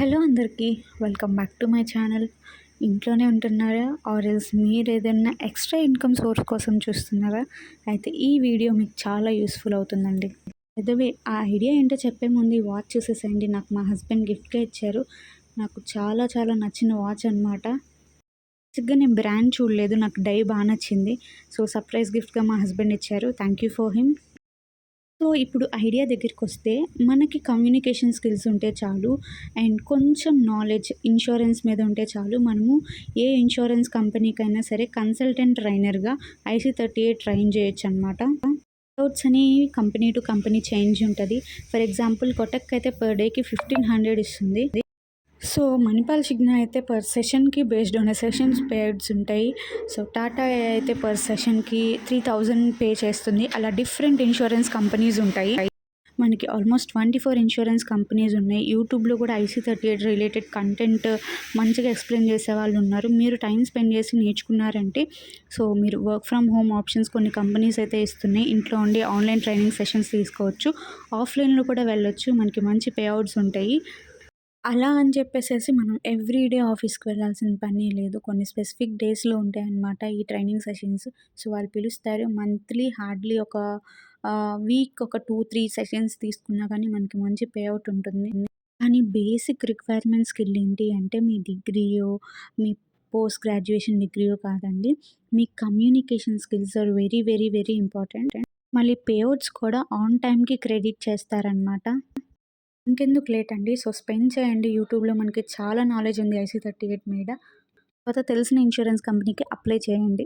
Hello అందరికీ welcome back to my channel. ఇంట్లోనే ఉంటున్నారా ఆర్ ఎల్స్ మీరు ఏదైనా ఎక్స్ట్రా ఇన్కమ్ సోర్స్ కోసం చూస్తున్నారా? అయితే ఈ వీడియో మీకు చాలా యూస్ఫుల్ అవుతుందండి. ఎదవే ఆ ఐడియా ఏంటో చెప్పే ముందు ఈ వాచ్ చూసేసేయండి. నాకు మా హస్బెండ్ గిఫ్ట్గా ఇచ్చారు. నాకు చాలా చాలా నచ్చిన వాచ్ అనమాట. బేసిక్గా నేను బ్రాండ్ చూడలేదు, నాకు డై బాగా నచ్చింది. సో సర్ప్రైజ్ గిఫ్ట్గా మా హస్బెండ్ ఇచ్చారు. Thank you for him. So ఇప్పుడు ఐడియా దగ్గరికొస్తే మనకి కమ్యూనికేషన్ స్కిల్స్ ఉంటే చాలు అండ్ కొంచెం నాలెడ్జ్ ఇన్సూరెన్స్ మీద ఉంటే చాలు. మనము ఏ ఇన్సూరెన్స్ కంపెనీకైనా సరే కన్సల్టెంట్ ట్రైనర్గా IC38 ట్రైన్ చేయొచ్చు అనమాట. పేఅవుట్స్ అని కంపెనీ టు కంపెనీ చేంజ్ ఉంటుంది. ఫర్ ఎగ్జాంపుల్ కొటక్ అయితే పర్ డేకి 1500 ఇస్తుంది. సో మణిపాల్ షిగ్నా అయితే పర్ సెషన్కి బేస్డ్ ఆన్ సెషన్స్ పేఅవుట్స్ ఉంటాయి. సో టాటా అయితే పర్ సెషన్కి 3000 పే చేస్తుంది. అలా డిఫరెంట్ ఇన్సూరెన్స్ కంపెనీస్ ఉంటాయి. మనకి ఆల్మోస్ట్ 24 ఇన్సూరెన్స్ కంపెనీస్ ఉన్నాయి. యూట్యూబ్లో కూడా IC38 రిలేటెడ్ కంటెంట్ మంచిగా ఎక్స్ప్లెయిన్ చేసే వాళ్ళు ఉన్నారు. మీరు టైం స్పెండ్ చేసి నేర్చుకున్నారంటే సో మీరు వర్క్ ఫ్రమ్ హోమ్ ఆప్షన్స్ కొన్ని కంపెనీస్ అయితే ఇస్తున్నాయి. ఇంట్లో ఉండి ఆన్లైన్ ట్రైనింగ్ సెషన్స్ తీసుకోవచ్చు. ఆఫ్లైన్లో కూడా వెళ్ళొచ్చు. మనకి మంచి పేఅవుట్స్ ఉంటాయి. అలా అని చెప్పేసేసి మనం ఎవ్రీడే ఆఫీస్‌కి వెళ్ళాల్సిన పని లేదు. కొన్ని స్పెసిఫిక్ డేస్‌లో ఉంటాయన్నమాట ఈ ట్రైనింగ్ సెషన్స్. సో వాళ్ళు పిలుస్తారు. మంత్లీ హార్డ్‌లీ ఒక వీక్ ఒక 2, 3 సెషన్స్ తీసుకున్నా కానీ మనకి మంచి పేఅవుట్ ఉంటుంది. కానీ బేసిక్ రిక్వైర్మెంట్ స్కిల్ ఏంటి అంటే మీ డిగ్రీయో, మీ పోస్ట్ గ్రాడ్యుయేషన్ డిగ్రీయో కాదండి. మీ communication skills are very, very, very important. మళ్ళీ పేఅవుట్స్ కూడా ఆన్ టైమ్‌కి క్రెడిట్ చేస్తారనమాట. ఇంకెందుకు లేట్ అండి. సో స్పెండ్ చేయండి. యూట్యూబ్‌లో మనకి చాలా నాలెడ్జ్ ఉంది IC38 మీద. తర్వాత తెలిసిన ఇన్సూరెన్స్ కంపెనీకి అప్లై చేయండి.